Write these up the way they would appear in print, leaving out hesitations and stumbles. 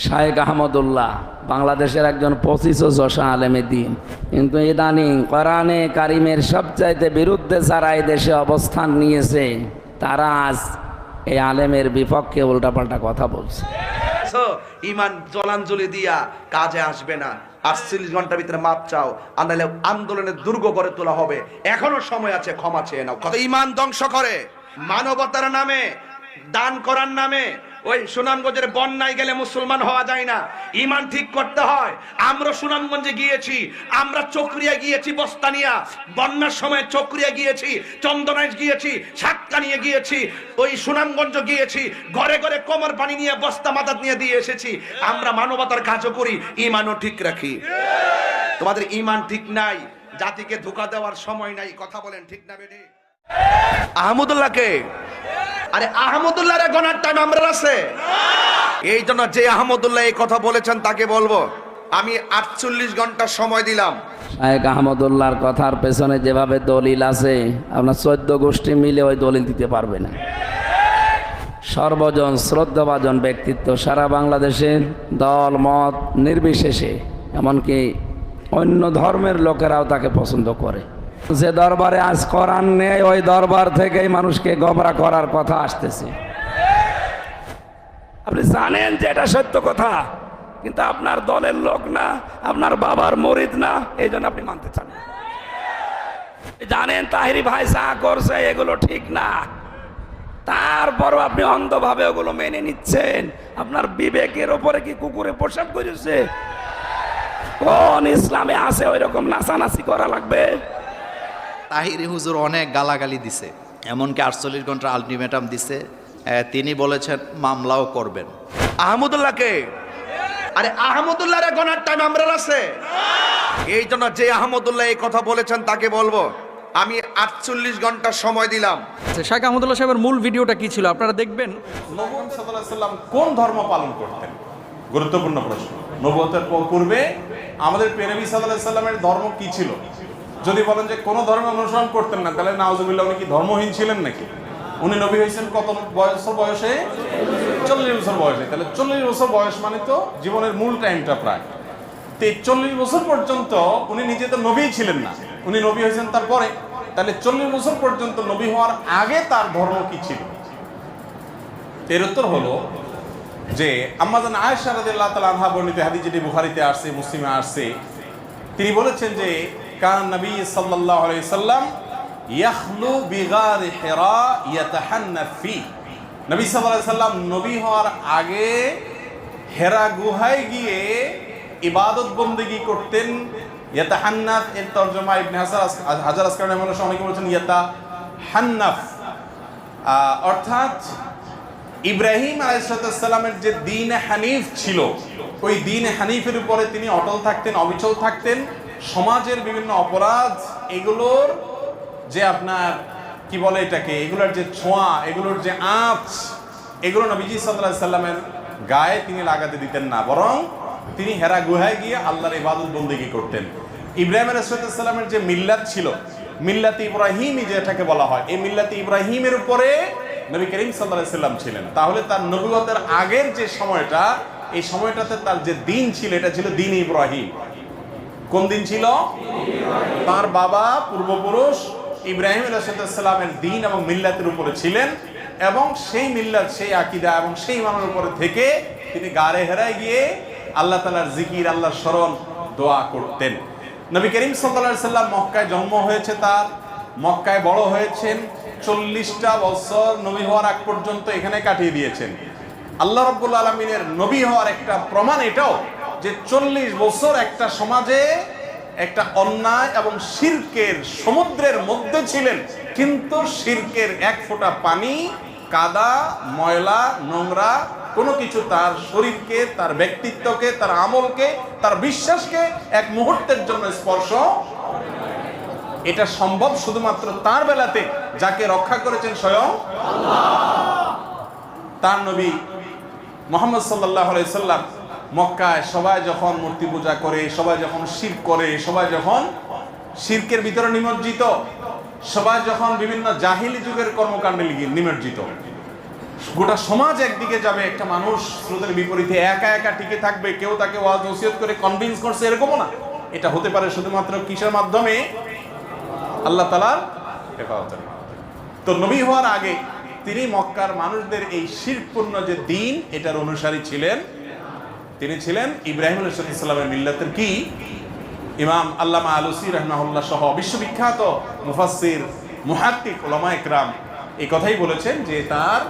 শায়েখ আহমদুল্লাহ বাংলাদেশের একজন 25 আলেমে দিন, কিন্তু ইদানিং কোরআনে কারিমের সবচাইতে বিরুদ্ধে যারা এই দেশে অবস্থান নিয়েছে তারা আজ এই আলেমের বিপক্ষে উল্টাপাল্টা কথা বলছে। ইমান জলাঞ্জলি দিয়া কাজে আসবে না। 48 ঘন্টার ভিতরে মাপ চাও, আনালে আন্দোলনের দুর্গ গড়ে তোলা হবে। এখনো সময় আছে, ক্ষমা চেয়ে নাও। কত ইমান ধ্বংস করে মানবতার নামে, দান করার নামে। ওই সুনামগঞ্জের বন্যায় গেলে মুসলমান হওয়া যায় না, ইমান ঠিক করতে হয়। আমরা সুনামগঞ্জে গিয়েছি, আমরা চকরিয়া গিয়েছি, বস্তানিয়া বন্যার সময় চকরিয়া গিয়েছি, চন্দনাইশ গিয়েছি, সাতকানিয়া গিয়েছি, ওই সুনামগঞ্জ গিয়েছি, ঘরে ঘরে কোমর পানি নিয়ে বস্তা মাথাত নিয়ে দিয়ে এসেছি। আমরা মানবতার কাজও করি, ইমানও ঠিক রাখি। তোমাদের ইমান ঠিক নাই, জাতিকে ধোঁকা দেওয়ার সময় নাই। কথা বলেন ঠিক না বেডে? আহমদুল্লাহকে, আরে আহমদুল্লাহর গনার টাইম আমরা আছে। এই জন্য যে আহমদুল্লাহ এই কথা বলেছেন তাকে বলবো, আমি 48 ঘন্টা সময় দিলাম। শায়েখ আহমদুল্লাহর কথার পেছনে যেভাবে দলিল আছে, আপনার 14 গোষ্ঠী মিলে ওই দলিল দিতে পারবে না। সর্বজন শ্রদ্ধাভাজন ব্যক্তিত্ব, সারা বাংলাদেশের দল মত নির্বিশেষে, এমনকি অন্য ধর্মের লোকেরাও তাকে পছন্দ করে। যে দরবারে আজ কোরআন নেই, ওই দরবার থেকেই মানুষকে গোমরা করার কথা আসতেছে। আপনি জানেন যে এটা সত্য কথা, কিন্তু আপনার দলের লোক না, আপনার বাবার মুরিদ না, এই জন্য আপনি মানতে চান না। জানেন তাহিরি ভাই যা করছে এগুলো ঠিক না, তারপরও আপনি অন্ধভাবে ওগুলো মেনে নিচ্ছেন। আপনার বিবেকের ওপরে কি কুকুরে পোশাক করেছে? কোন ইসলামে আছে ওই রকম নাচানাচি করা লাগবে? তাহিরি হুজুর অনেক গালাগালি দিছে, এমনকি 48 ঘন্টার আলটিমেটাম দিছে। তিনি বলেছেন মামলাও করবেন। আহমদুল্লাহকে, আরে আহমদুল্লাহর গনার টাইম আমরা আছে। এই জন্য যে আহমদুল্লাহ এই কথা বলেছেন তাকে বলবো, আমি 48 ঘন্টা সময় দিলাম। শায়েখ আহমদুল্লাহ সাহেবের মূল ভিডিওটা কি ছিল আপনারা দেখবেন। নবী সাল্লাল্লাহু আলাইহি সাল্লাম কোন ধর্ম পালন করতেন? গুরুত্বপূর্ণ প্রশ্ন। নবুয়তের পূর্বে আমাদের প্রিয় নবী সাল্লাল্লাহু আলাইহি সাল্লামের ধর্ম কি ছিল? যদি বলেন যে কোনো ধর্ম অনুসরণ করতেন না, তাহলে নাউজুবিল্লাহ উনি কি ধর্মহীন ছিলেন নাকি? উনি নবী হয়েছেন কত বয়সে? 40 বছর বয়সে। তাহলে 40 বছর বয়স মানে তো জীবনের মূল টাইমটা প্রায়। তো 40 বছর পর্যন্ত উনি নিজে তো নবীই ছিলেন না, উনি নবী হয়েছেন তারপরে। তাহলে 40 বছর পর্যন্ত নবী হওয়ার আগে তার ধর্ম কি ছিল? এর উত্তর হলো যে আম্মা জান আয়েশা রাদিয়াল্লাহু তাআলা আনহা বর্ণিত হাদিস, যেটি বুখারীতে আসছে, মুসলিমে আসছে, তিনি বলেছেন যে কান নবী সাল্লাল্লাহু আলাইহি সাল্লাম ইয়াখলু বিগার হিরা ইয়াতাহান্নাফ ফি। নবী সাল্লাল্লাহু আলাইহি সাল্লাম নবী হওয়ার আগে হেরা গুহায় গিয়ে ইবাদত বন্দেগী করতেন। ইয়াতাহান্নাফ এর তরজমা ইবনে হাজার আসকালানি মানুষ অনেকে বলেছেন ইয়াতাহান্নাফ, অর্থাৎ ইব্রাহিম আলাইহিস সালামের যে দ্বীন হানিফ ছিল, ওই দ্বীন হানিফের উপরে তিনি অটল থাকতেন, অবিচল থাকতেন। সমাজের বিভিন্ন অপরাধ, এগুলোর যে আপনার কি বলে এটাকে, এগুলোর যে ছোঁয়া, এগুলোর যে আঁচ, এগুলো নবীজি সাল্লাল্লাহু আলাইহি সাল্লামের গায়ে তিনি লাগাতে দিতেন না, বরং তিনি হেরা গুহায় গিয়ে আল্লাহর ইবাদত বন্দেগী করতেন। ইব্রাহিম আলাইহিস সালামের যে মিল্লাত ছিল, মিল্লাতে ইব্রাহিমই যেটাকে বলা হয়, এই মিল্লাতে ইব্রাহিমের উপরে নবী করিম সাল্লাল্লাহু আলাইহি সাল্লাম ছিলেন। তাহলে তার নবুয়তের আগের যে সময়টা, এই সময়টাতে তার যে দিন ছিল, এটা ছিল দিন ইব্রাহিম। কোন দিন ছিল? তার বাবা পূর্বপুরুষ ইব্রাহিম আলাইহিস সালামের দিন এবং মিল্লাতের উপরে ছিলেন, এবং সেই মিল্লাত, সেই আকীদা এবং সেই ইমানের উপরে থেকে তিনি গারে হেরায় গিয়ে আল্লাহ তাআলার জিকির, আল্লাহর স্মরণ, দোয়া করতেন। নবী করিম সাল্লাল্লাহু আলাইহি সাল্লাম মক্কায় জন্ম হয়েছে, তার মক্কায় বড় হয়েছেন, 40টা বছর নবী হওয়ার আগ পর্যন্ত এখানে কাটিয়ে দিয়েছেন। আল্লাহ রাব্বুল আলামিনের নবী হওয়ার একটা প্রমাণ এটাও যে 40 বছর একটা সমাজে একটা অন্যায় এবং শিরকের সমুদ্রের মধ্যে ছিলেন, কিন্তু শিরকের এক ফোঁটা পানি, কাদা, ময়লা, নোংরা কোনো কিছু তার শরীরকে, তার ব্যক্তিত্বকে, তার আমলকে, তার বিশ্বাসকে এক মুহূর্তের জন্য স্পর্শ। এটা সম্ভব শুধুমাত্র তার বেলাতে, যাকে রক্ষা করেছেন স্বয়ং আল্লাহ। তার নবী মুহাম্মদ সাল্লাল্লাহু আলাইহি সাল্লাম মক্কায় সবাই যখন মূর্তি পূজা করে, সবাই যখন শিরক করে, সবাই যখন শিরকের ভিতরে নিমজ্জিত, সবাই যখন বিভিন্ন জাহিলি যুগের কর্মকাণ্ডে নিমজ্জিত, গোটা সমাজ একদিকে যাবে, একটা মানুষ স্রোতের বিপরীতে একা একা টিকে থাকবে, কেউ তাকে ওয়াজ নসিহত করে কনভিন্স করছে, এরকমও না। এটা হতে পারে শুধুমাত্র কিসের মাধ্যমে? আল্লাহ তাআলার হেফাজতের মাধ্যমে। তো নবী হওয়ার আগে তিনি মক্কার মানুষদের এই শিরকপূর্ণ যে দিন, এটার অনুসারী ছিলেন। তিনি ছিলেন ইব্রাহিম আলাইহিস সালামের মিল্লাতের কি ইমাম আল্লামা আলুসি রাহমাহুল্লাহ সহ বিশ্ববিখ্যাত মুফাসসির মুহাক্কিক উলামা ইকরাম এই কথাই বলেছেন যে তার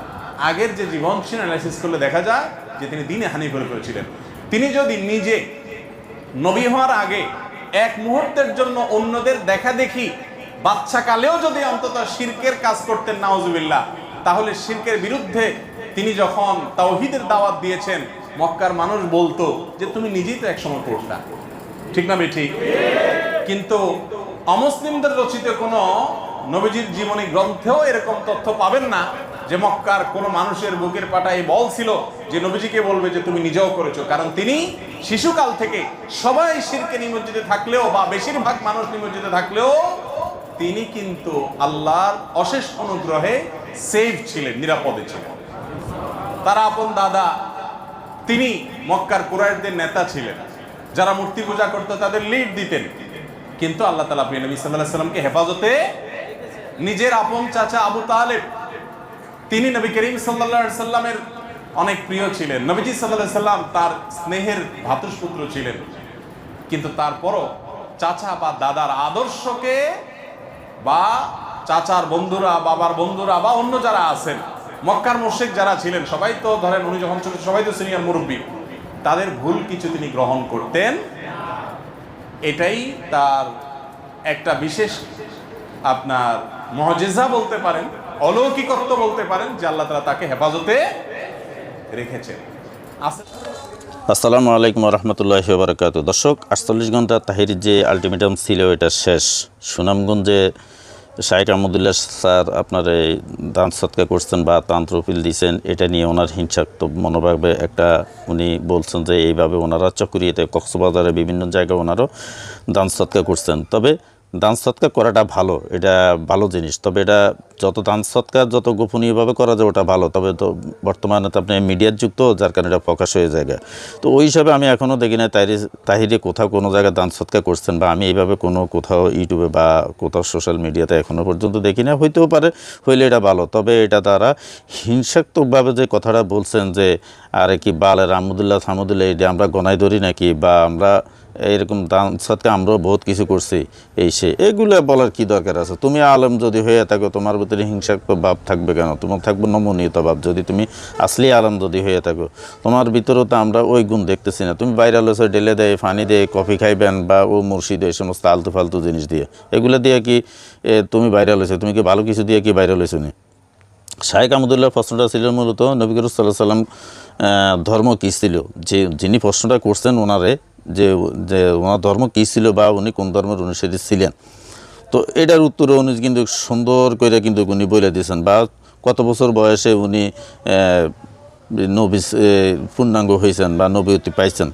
আগের যে জীবন সে অ্যানালাইসিস করলে দেখা যায় যে তিনি দ্বীনে হানিফের উপরে ছিলেন। তিনি যদি নিজে নবী হওয়ার আগে এক মুহূর্তের জন্য অন্যদের দেখা দেখি বাচ্চা কালেও যদি অন্তত শিরকের কাজ করতেন, নাউজুবিল্লাহ, তাহলে শিরকের বিরুদ্ধে তিনি যখন তাওহীদের দাওয়াত দিয়েছেন, মক্কার মানুষ বলতো যে তুমি নিজেই তো একসময় করতা, ঠিক না বেঠিক? কিন্তু অমুসলিমদের রচিত কোনো নবীজির জীবনী গ্রন্থেও এরকম তথ্য পাবেন না যে মক্কার কোনো মানুষের বুকের পাটায় বল ছিল যে নবীজিকে বলবে যে তুমি নিজেও করেছো। কারণ তিনি শিশুকাল থেকে সবাই শিরকে নিমজ্জিত থাকলেও বা বেশিরভাগ মানুষ নিমজ্জিত থাকলেও তিনি কিন্তু আল্লাহর অশেষ অনুগ্রহে সেফ ছিলেন, নিরাপদে ছিলেন। তার আপন দাদা তিনি মক্কার কুরাইশদের নেতা ছিলেন, যারা মূর্তি পূজা করতো তাদের লিড দিতেন। কিন্তু আল্লাহ তাআলা নবী সাল্লাল্লাহু আলাইহি সাল্লামকে হেফাজতে নিজের আপন চাচা আবু তালেব, তিনি নবী করিম সাল্লাল্লাহু আলাইহি সাল্লামের অনেক প্রিয় ছিলেন। নবীজি সাল্লাল্লাহু আলাইহি সাল্লাম তার স্নেহের ভ্রাতুষ্পুত্র ছিলেন। কিন্তু তারপরও চাচা বা দাদার আদর্শকে বা চাচার বন্ধুরা, বাবার বন্ধুরা বা অন্য যারা আছেন, মক্কার মুশরিক যারা ছিলেন, সবাই তো ধরেন উনি যখন ছোট সবাই তো সিনিয়র মুরব্বী, তাদের ভুল কিছু তিনি গ্রহণ করতেন। এটাই তার একটা বিশেষ আপনার মুজিজা বলতে পারেন, অলৌকিকত্ব বলতে পারেন, যে আল্লাহ তাআলা তাকে হেফাজতে রেখেছেন। আসসালামু আলাইকুম রহমতুল্লাহি ওয়া বারাকাতুহু। দর্শক, 48 ঘন্টা তাহিরির যে আলটিমেটাম ছিল এটা শেষ। সুনামগঞ্জে শাইখ আহমদুল্লাহ স্যার আপনার এই দান সৎকার করছেন বা তান্ত্রপিল দিয়েছেন, এটা নিয়ে ওনার হিংসাত্মক মনোভাবে একটা উনি বলছেন যে এইভাবে ওনারা চক্রিয়াতে কক্সবাজারে বিভিন্ন জায়গায় ওনারও দান সৎকার করছেন। তবে দান সৎকার করাটা ভালো, এটা ভালো জিনিস। তবে এটা যত দান সৎকার যত গোপনীয়ভাবে করা যায় ওটা ভালো। তবে তো বর্তমানে তো আপনি মিডিয়ার যুগ তো, যার কারণে এটা প্রকাশ হয়ে যায়। তো ওই হিসাবে আমি এখনও দেখি না তাহিরে কোথাও কোনো জায়গায় দান সৎকার করছেন, বা আমি এইভাবে কোনো কোথাও ইউটিউবে বা কোথাও সোশ্যাল মিডিয়াতে এখনও পর্যন্ত দেখি না। হইতেও পারে, হইলে এটা ভালো। তবে এটা তারা হিংসাত্মকভাবে যে কথাটা বলছেন যে আরে কি বালের আহমদুল্লাহ থামদুল্লাহ এটা আমরা গনাই ধরি নাকি, বা আমরা এরকম দান সৎকার আমরাও বহুত কিছু করছি, এই সে এগুলো বলার কি দরকার আছে? তুমি আলেম যদি হয়ে থাকো, তোমার ভিতরে হিংসাত্মক ভাব থাকবে কেন? তোমার থাকবে নমনীয়ত ভাব। যদি তুমি আসলি আলেম যদি হয়ে থাকো, তোমার ভিতরেও তো আমরা ওই গুণ দেখতেছি না। তুমি বাইরে আলোচনা ডেলে দেয়, ফানি দিয়ে কফি খাইবেন বা ও মুর্শিদ এই সমস্ত আলতু ফালতু জিনিস দিয়ে, এগুলো দিয়ে কি তুমি বাইরে আলোচনা? তুমি কি ভালো কিছু দিয়ে কি বাইরে আলোচনা? শাইখ আহমদুল্লাহর প্রশ্নটা ছিল মূলত নবী করিম সাল্লাল্লাহু আলাইহি সাল্লাম ধর্ম কী ছিল, যে যিনি প্রশ্নটা করছেন ওনারে, যে ওনার ধর্ম কী ছিল বা উনি কোন ধর্মের অনুসারী ছিলেন। তো এটার উত্তরে উনি কিন্তু সুন্দর করে কিন্তু উনি বলে দিয়েছেন, বা কত বছর বয়সে উনি নবী পূর্ণাঙ্গ হয়েছেন বা নবীতি পাইছেন,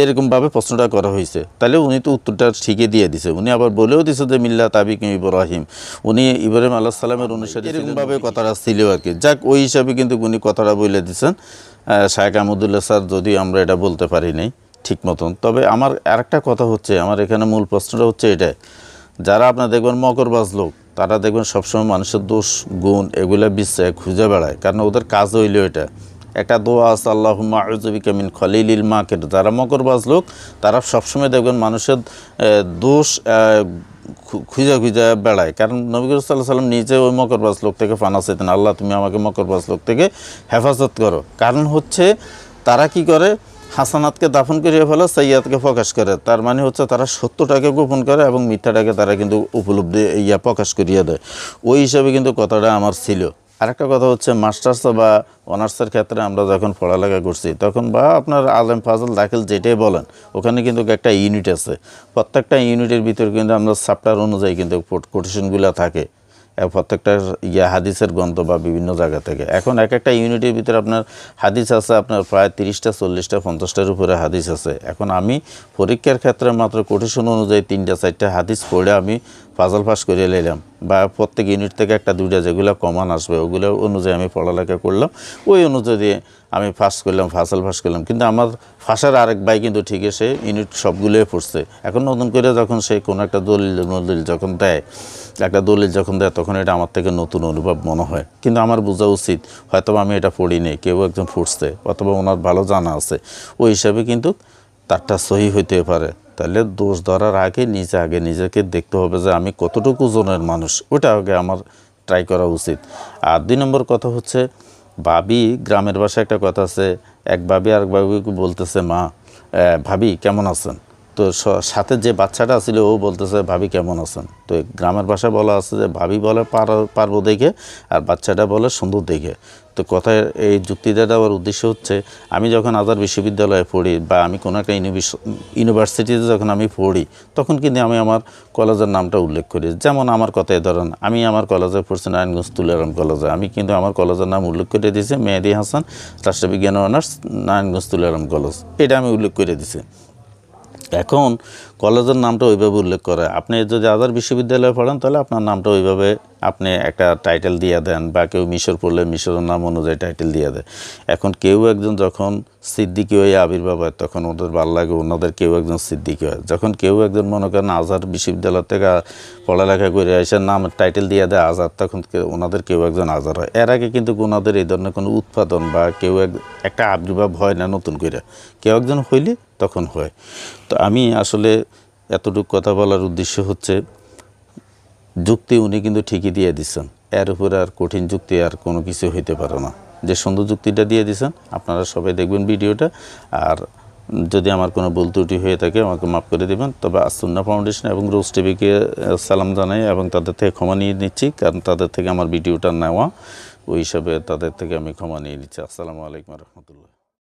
এরকমভাবে প্রশ্নটা করা হয়েছে। তাহলে উনি তো উত্তরটা ঠিকই দিয়ে দিছে। উনি আবার বলেও দিছে যে মিল্লাত আবিকুম ইব্রাহিম, উনি ইব্রাহিম আলাইহিস সালামের অনুসারী, এরকমভাবে কথাটা ছিল আর কি। যাক, ওই হিসাবে কিন্তু উনি কথাটা বলে দিচ্ছেন শাইখ আহমদুল্লাহ স্যার, যদিও আমরা এটা বলতে পারি নাই ঠিক মতন। তবে আমার আরেকটা কথা হচ্ছে, আমার এখানে মূল প্রশ্নটা হচ্ছে এটা, যারা আপনার দেখবেন মকরবাজ লোক, তারা দেখবেন সবসময় মানুষের দোষ গুণ এগুলো বিশ্বাস খুঁজে বেড়ায়, কারণ ওদের কাজ হইল এটা। একটা দোয়া আছে, আল্লাহুম্মা আউযু বিকা মিন খলিলিল মাকির। যারা মকরবাজ লোক তারা সবসময় দেখবেন মানুষের দোষ খুঁজে খুঁজে বেড়ায়, কারণ নবী করিম সাল্লাল্লাহু আলাইহি ওয়াসাল্লাম নিজে ওই মকরবাজ লোক থেকে ফানা চাইতেন, আল্লাহ তুমি আমাকে মকরবাজ লোক থেকে হেফাজত করো। কারণ হচ্ছে তারা কি করে, হাসানাতকে দাফন করিয়ে ফেলে, সাইয়াতকে প্রকাশ করে। তার মানে হচ্ছে তারা সত্যটাকে গোপন করে এবং মিথ্যাটাকে তারা কিন্তু উপলব্ধি প্রকাশ করিয়ে দেয়। ওই হিসাবে কিন্তু কথাটা আমার ছিল। আরেকটা কথা হচ্ছে, মাস্টার্স বা অনার্সের ক্ষেত্রে আমরা যখন পড়ালেখা করছি তখন, বা আপনার আলেম ফাজল দাখিল যেটাই বলেন, ওখানে কিন্তু একটা ইউনিট আছে। প্রত্যেকটা ইউনিটের ভিতরে কিন্তু আমরা চ্যাপ্টার অনুযায়ী কিন্তু কোটেশনগুলো থাকে, প্রত্যেকটা হাদিসের গ্রন্থ বা বিভিন্ন জায়গা থেকে। এখন এক একটা ইউনিটের ভিতরে আপনার হাদিস আছে আপনার প্রায় 30টা 40টা 50টার উপরে হাদিস আছে। এখন আমি পরীক্ষার ক্ষেত্রে মাত্র কোটেশন অনুযায়ী 3টা 4টা হাদিস পড়ে আমি ফাজল পাস করে নিলাম, বা প্রত্যেক ইউনিট থেকে একটা দুইটা যেগুলো কমান আসবে ওগুলো অনুযায়ী আমি পড়ালেখা করলাম, ওই অনুযায়ী আমি পাস করলাম, ফাজল পাস করলাম। কিন্তু আমার ফাঁসার আরেক ভাই কিন্তু ঠিক আছে ইউনিট সবগুলোই পড়ছে। এখন নতুন করে যখন সে কোনো একটা দলিল যখন দেয়, একটা দলিল যখন দেয়, তখন এটা আমার থেকে নতুন অনুভব মনে হয়। কিন্তু আমার বোঝা উচিত হয়তো আমি এটা পড়ি নেই, কেউ একজন পড়ছে অথবা ওনার ভালো জানা আছে, ওই হিসাবে কিন্তু তারটা সহি হইতে পারে। তাহলে দোষ ধরার আগে নিজেকে দেখতে হবে যে আমি কতটুকু ওজনের মানুষ, ওটা আগে আমার ট্রাই করা উচিত। আর 2 নম্বর কথা হচ্ছে, ভাবি, গ্রামের ভাষায় একটা কথা আছে, এক ভাবি আরেক ভাবিকে বলতেছে, মা ভাবি কেমন আছেন? তো সাথে যে বাচ্চাটা ছিল ও বলতেছে ভাবি কেমন আছেন? তো গ্রামের ভাষায় বলা আছে যে ভাবি বলে পারবো দেখে, আর বাচ্চাটা বলে সুন্দর দেখে। তো কথায় এই যুক্তিটা দেওয়ার উদ্দেশ্য হচ্ছে, আমি যখন আজাদ বিশ্ববিদ্যালয়ে পড়ি বা আমি কোনো একটা ইউনিভার্সিটিতে যখন আমি পড়ি, তখন কিন্তু আমি আমার কলেজের নামটা উল্লেখ করি। যেমন আমার কথায় ধরেন, আমি আমার কলেজে পড়ছি নারায়ণগঞ্জ তুলারাম কলেজে, আমি কিন্তু আমার কলেজের নাম উল্লেখ করে দিয়েছি মেহেদি হাসান রাষ্ট্রবিজ্ঞান অনার্স নারায়ণগঞ্জ তুলারাম কলেজ, এটা আমি উল্লেখ করে দিছি। এখন কলেজের নামটা ওইভাবে উল্লেখ করে। আপনি যদি আজাদ বিশ্ববিদ্যালয়ে পড়েন তাহলে আপনার নামটা ওইভাবে আপনি একটা টাইটেল দিয়ে দেন, বা কেউ মিশর পড়লে মিশরের নাম অনুযায়ী টাইটেল দিয়ে দেয়। এখন কেউ একজন যখন সিদ্দিকী হয়ে আবির্ভাব হয়, তখন ওদের ভালো লাগে ওনাদের কেউ একজন সিদ্দিকী হয়। যখন কেউ একজন মনে করেন আজাদ বিশ্ববিদ্যালয় থেকে পড়ালেখা করে এসে নাম টাইটেল দিয়ে দেয় আজাদ, তখন ওনাদের কেউ একজন আজাদ হয়। এর আগে কিন্তু ওনাদের এই ধরনের কোনো উৎপাদন বা কেউ একটা আবির্ভাব হয় না নতুন করে, কেউ একজন হইলে তখন হয়। তো আমি আসলে এতটুকু কথা বলার উদ্দেশ্য হচ্ছে, যুক্তি উনি কিন্তু ঠিকই দিয়ে দিচ্ছেন, এর উপরে আর কঠিন যুক্তি আর কোনো কিছু হইতে পারে না। যে সুন্দর যুক্তিটা দিয়ে দিচ্ছেন, আপনারা সবাই দেখবেন ভিডিওটা। আর যদি আমার কোনো ভুল ত্রুটি হয়ে থাকে আমাকে মাফ করে দেবেন। তবে আসুন্না ফাউন্ডেশন এবং রোজ টিভিকে সালাম জানাই এবং তাদের থেকে ক্ষমা নিয়ে নিচ্ছি, কারণ তাদের থেকে আমার ভিডিওটা নেওয়া, ওই হিসাবে তাদের থেকে আমি ক্ষমা নিয়ে নিচ্ছি। আসসালামু আলাইকুম রহমতুল্লাহ।